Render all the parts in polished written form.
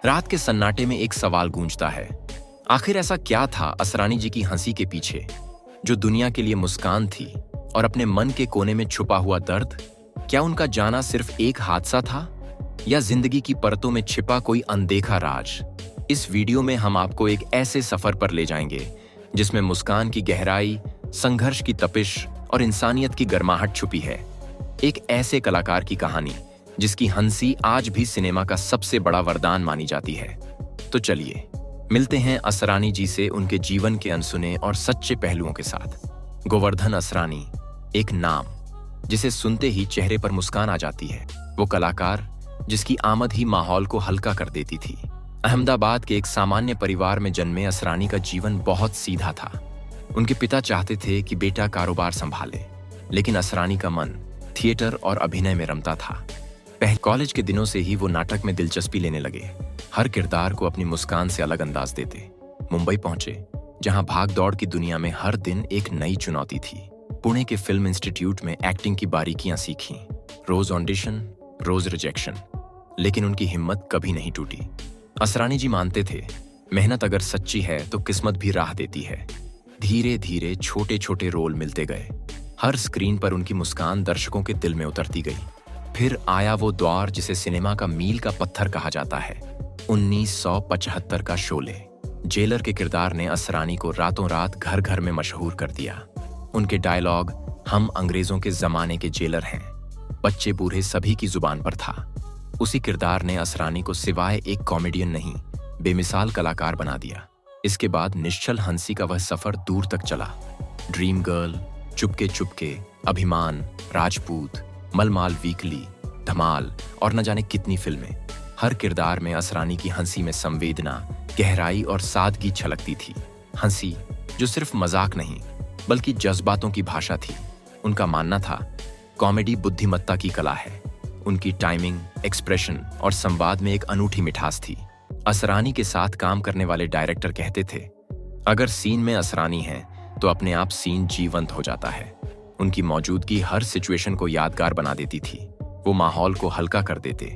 रात के सन्नाटे में एक सवाल गूंजता है, आखिर ऐसा क्या था असरानी जी की हंसी के पीछे, जो दुनिया के लिए मुस्कान थी और अपने मन के कोने में छुपा हुआ दर्द? क्या उनका जाना सिर्फ एक हादसा था या जिंदगी की परतों में छिपा कोई अनदेखा राज? इस वीडियो में हम आपको एक ऐसे सफर पर ले जाएंगे जिसमें मुस्कान की गहराई, संघर्ष की तपिश और इंसानियत की गर्माहट छुपी है। एक ऐसे कलाकार की कहानी जिसकी हंसी आज भी सिनेमा का सबसे बड़ा वरदान मानी जाती है। तो चलिए मिलते हैं असरानी जी से उनके जीवन के अनसुने और सच्चे पहलुओं के साथ। गोवर्धन असरानी, एक नाम जिसे सुनते ही चेहरे पर मुस्कान आ जाती है। वो कलाकार जिसकी आमद ही माहौल को हल्का कर देती थी। अहमदाबाद के एक सामान्य परिवार में जन्मे असरानी का जीवन बहुत सीधा था। उनके पिता चाहते थे कि बेटा कारोबार संभाले, लेकिन असरानी का मन थिएटर और अभिनय में रमता था। पहले कॉलेज के दिनों से ही वो नाटक में दिलचस्पी लेने लगे। हर किरदार को अपनी मुस्कान से अलग अंदाज देते। मुंबई पहुंचे, जहां भाग दौड़ की दुनिया में हर दिन एक नई चुनौती थी। पुणे के फिल्म इंस्टीट्यूट में एक्टिंग की बारीकियां सीखी। रोज ऑडिशन, रोज रिजेक्शन, लेकिन उनकी हिम्मत कभी नहीं टूटी। असरानी जी मानते थे, मेहनत अगर सच्ची है तो किस्मत भी राह देती है। धीरे धीरे छोटे छोटे रोल मिलते गए। हर स्क्रीन पर उनकी मुस्कान दर्शकों के दिल में उतरती गई। फिर आया वो दौर जिसे सिनेमा का मील का पत्थर कहा जाता है। 1975 का शोले। जेलर के किरदार ने असरानी को रातों रात घर घर में मशहूर कर दिया। उनके डायलॉग हम अंग्रेजों के जमाने के जेलर हैं, बच्चे बूढ़े सभी की जुबान पर था। उसी किरदार ने असरानी को सिवाय एक कॉमेडियन नहीं, बेमिसाल कलाकार बना दिया। इसके बाद निश्चल हंसी का वह सफर दूर तक चला। ड्रीम गर्ल, चुपके चुपके, अभिमान, राजपूत, मलमाल वीकली, धमाल और न जाने कितनी फिल्में। हर किरदार में असरानी की हंसी में संवेदना, गहराई और सादगी छलकती थी। हंसी जो सिर्फ मजाक नहीं बल्कि जज्बातों की भाषा थी। उनका मानना था, कॉमेडी बुद्धिमत्ता की कला है। उनकी टाइमिंग, एक्सप्रेशन और संवाद में एक अनूठी मिठास थी। असरानी के साथ काम करने वाले डायरेक्टर कहते थे, अगर सीन में असरानी है तो अपने आप सीन जीवंत हो जाता है। उनकी मौजूदगी हर सिचुएशन को यादगार बना देती थी। वो माहौल को हल्का कर देते,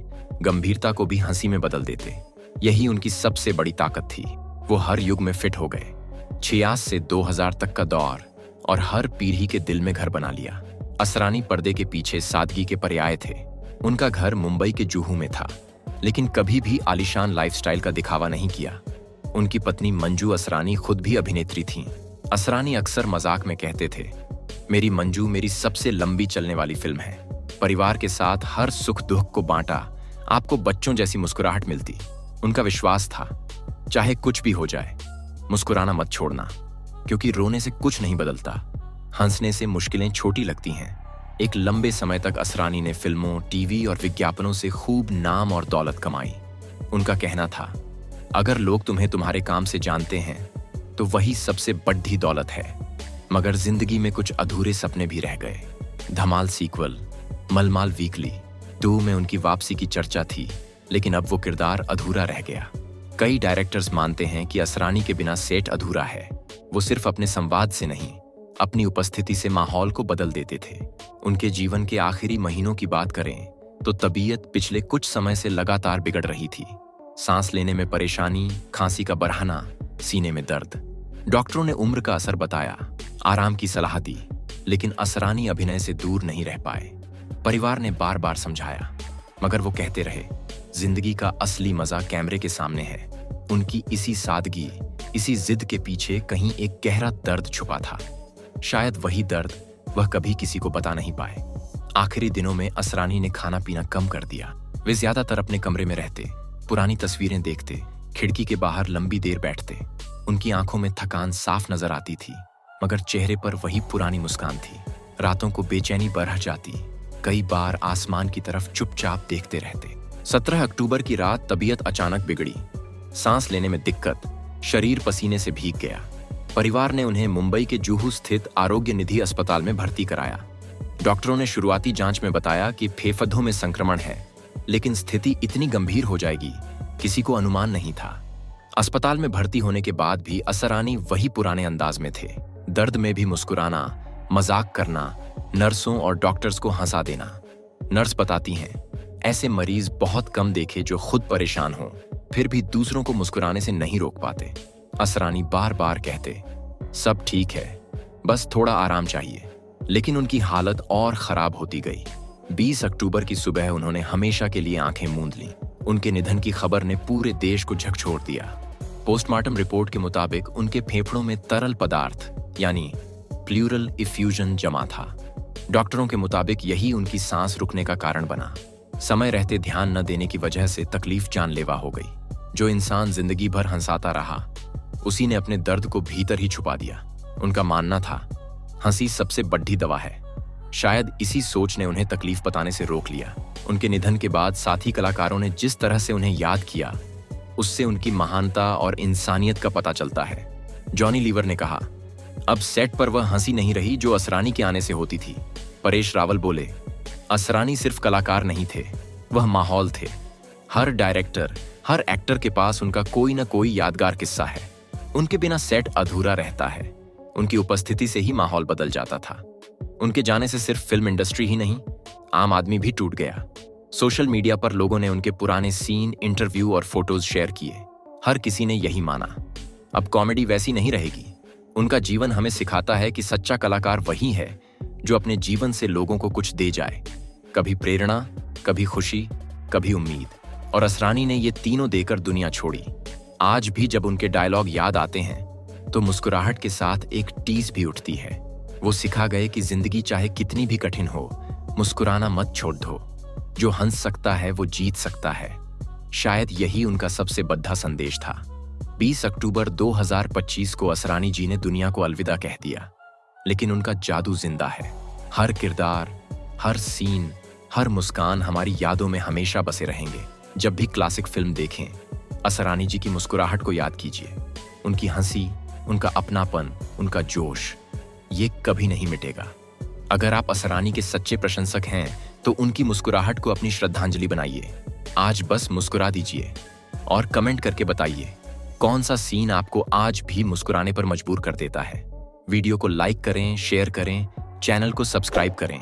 गंभीरता को भी हंसी में बदल देते। यही उनकी सबसे बड़ी ताकत थी। वो हर युग में फिट हो गए। 66 से 2000 तक का दौर और हर पीढ़ी के दिल में घर बना लिया। असरानी पर्दे के पीछे सादगी के पर्याय थे। उनका घर मुंबई के जुहू में था, लेकिन कभी भी आलीशान लाइफस्टाइल का दिखावा नहीं किया। उनकी पत्नी मंजू असरानी खुद भी अभिनेत्री थीं। असरानी अक्सर मजाक में कहते थे, मेरी मंजू मेरी सबसे लंबी चलने वाली फिल्म है। परिवार के साथ हर सुख दुख को बांटा, आपको बच्चों जैसी मुस्कुराहट मिलती। उनका विश्वास था, चाहे कुछ भी हो जाए, मुस्कुराना मत छोड़ना, क्योंकि रोने से कुछ नहीं बदलता, हंसने से मुश्किलें छोटी लगती हैं। एक लंबे समय तक असरानी ने फिल्मों, टीवी और विज्ञापनों से खूब नाम और दौलत कमाई। उनका कहना था, अगर लोग तुम्हें तुम्हारे काम से जानते हैं तो वही सबसे बड़ी दौलत है। मगर जिंदगी में कुछ अधूरे सपने भी रह गए। धमाल सीक्वल, मलमाल वीकली 2 में उनकी वापसी की चर्चा थी, लेकिन अब वो किरदार अधूरा रह गया। कई डायरेक्टर्स मानते हैं कि असरानी के बिना सेट अधूरा है। वो सिर्फ अपने संवाद से नहीं, अपनी उपस्थिति से माहौल को बदल देते थे। उनके जीवन के आखिरी महीनों की बात करें तो तबीयत पिछले कुछ समय से लगातार बिगड़ रही थी। सांस लेने में परेशानी, खांसी का बढ़ाना, सीने में दर्द। डॉक्टरों ने उम्र का असर बताया, आराम की सलाह दी, लेकिन असरानी अभिनय से दूर नहीं रह पाए। परिवार ने बार बार समझाया, मगर वो कहते रहे, जिंदगी का असली मजा कैमरे के सामने है। उनकी इसी सादगी, इसी जिद के पीछे कहीं एक गहरा दर्द छुपा था। शायद वही दर्द वह कभी किसी को बता नहीं पाए। आखिरी दिनों में असरानी ने खाना पीना कम कर दिया। वे ज्यादातर अपने कमरे में रहते, पुरानी तस्वीरें देखते, खिड़की के बाहर लंबी देर बैठते। उनकी आंखों में थकान साफ नजर आती थी, मगर चेहरे पर वही पुरानी मुस्कान थी। रातों को बेचैनी बढ़ जाती, कई बार आसमान की तरफ चुपचाप देखते रहते। 17 अक्टूबर की रात तबीयत अचानक बिगड़ी। सांस लेने में दिक्कत, शरीर पसीने से भीग गया। परिवार ने उन्हें मुंबई के जुहू स्थित आरोग्य निधि अस्पताल में भर्ती कराया। डॉक्टरों ने शुरुआती जांच में बताया कि फेफड़ों में संक्रमण है, लेकिन स्थिति इतनी गंभीर हो जाएगी, किसी को अनुमान नहीं था। अस्पताल में भर्ती होने के बाद भी असरानी वही पुराने अंदाज में थे। दर्द में भी मुस्कुराना, मजाक करना, नर्सों और डॉक्टर्स को हंसा देना। नर्स बताती हैं, ऐसे मरीज बहुत कम देखे जो खुद परेशान हों। फिर भी दूसरों को मुस्कुराने से नहीं रोक पाते। असरानी बार बार कहते, सब ठीक है, बस थोड़ा आराम चाहिए, लेकिन उनकी हालत और खराब होती गई। 20 अक्टूबर की सुबह उन्होंने हमेशा के लिए आंखें मूंद लीं। उनके निधन की खबर ने पूरे देश को झकझोर दिया। पोस्टमार्टम रिपोर्ट के मुताबिक उनके फेफड़ों में तरल पदार्थ यानी प्लूरल इफ्यूजन जमा था। डॉक्टरों के मुताबिक यही उनकी सांस रुकने का कारण बना। समय रहते ध्यान न देने की वजह से तकलीफ जानलेवा हो गई। जो इंसान जिंदगी भर हंसाता रहा, उसी ने अपने दर्द को भीतर ही छुपा दिया। उनका मानना था, हंसी सबसे बड़ी दवा है। शायद इसी सोच ने उन्हें तकलीफ बताने से रोक लिया। उनके निधन के बाद साथी कलाकारों ने जिस तरह से उन्हें याद किया, उससे उनकी महानता और इंसानियत का पता चलता है। जॉनी लीवर ने कहा, अब सेट पर वह हंसी नहीं रही जो असरानी के आने से होती थी। परेश रावल बोले, असरानी सिर्फ कलाकार नहीं थे, वह माहौल थे। हर डायरेक्टर, हर एक्टर के पास उनका कोई ना कोई यादगार किस्सा है। उनके बिना सेट अधूरा रहता है। उनकी उपस्थिति से ही माहौल बदल जाता था। उनके जाने से सिर्फ फिल्म इंडस्ट्री ही नहीं, आम आदमी भी टूट गया। सोशल मीडिया पर लोगों ने उनके पुराने सीन, इंटरव्यू और फोटोज शेयर किए। हर किसी ने यही माना, अब कॉमेडी वैसी नहीं रहेगी। उनका जीवन हमें सिखाता है कि सच्चा कलाकार वही है जो अपने जीवन से लोगों को कुछ दे जाए, कभी प्रेरणा, कभी खुशी, कभी उम्मीद। और असरानी ने ये तीनों देकर दुनिया छोड़ी। आज भी जब उनके डायलॉग याद आते हैं तो मुस्कुराहट के साथ एक टीस भी उठती है। वो सिखा गए कि जिंदगी चाहे कितनी भी कठिन हो, मुस्कुराना मत छोड़ दो। जो हंस सकता है वो जीत सकता है। शायद यही उनका सबसे बड़ा संदेश था। 20 अक्टूबर 2025 को असरानी जी ने दुनिया को अलविदा कह दिया, लेकिन उनका जादू जिंदा है। हर किरदार, हर सीन, हर मुस्कान हमारी यादों में हमेशा बसे रहेंगे। जब भी क्लासिक फिल्म देखें, असरानी जी की मुस्कुराहट को याद कीजिए। उनकी हंसी, उनका अपनापन, उनका जोश, ये कभी नहीं मिटेगा। अगर आप असरानी के सच्चे प्रशंसक हैं तो उनकी मुस्कुराहट को अपनी श्रद्धांजलि बनाइए। आज बस मुस्कुरा दीजिए और कमेंट करके बताइए कौन सा सीन आपको आज भी मुस्कुराने पर मजबूर कर देता है। वीडियो को लाइक करें, शेयर करें, चैनल को सब्सक्राइब करें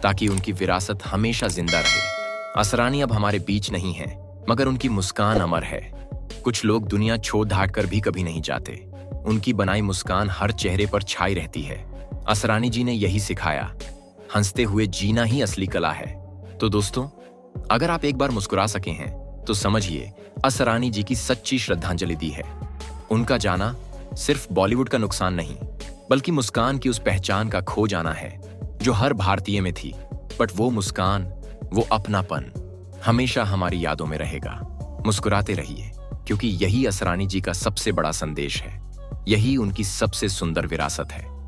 ताकि उनकी विरासत हमेशा जिंदा रहे। असरानी अब हमारे बीच नहीं है, मगर उनकी मुस्कान अमर है। कुछ लोग दुनिया छोड़ धाट कर भी कभी नहीं जाते। उनकी बनाई मुस्कान हर चेहरे पर छाई रहती है। असरानी जी ने यही सिखाया, हंसते हुए जीना ही असली कला है। तो दोस्तों, अगर आप एक बार मुस्कुरा सके हैं तो समझिए असरानी जी की सच्ची श्रद्धांजलि दी है। उनका जाना सिर्फ बॉलीवुड का नुकसान नहीं, बल्कि मुस्कान की उस पहचान का खो जाना है जो हर भारतीय में थी। बट वो मुस्कान, वो अपनापन हमेशा हमारी यादों में रहेगा। मुस्कुराते रहिए, क्योंकि यही असरानी जी का सबसे बड़ा संदेश है। यही उनकी सबसे सुंदर विरासत है।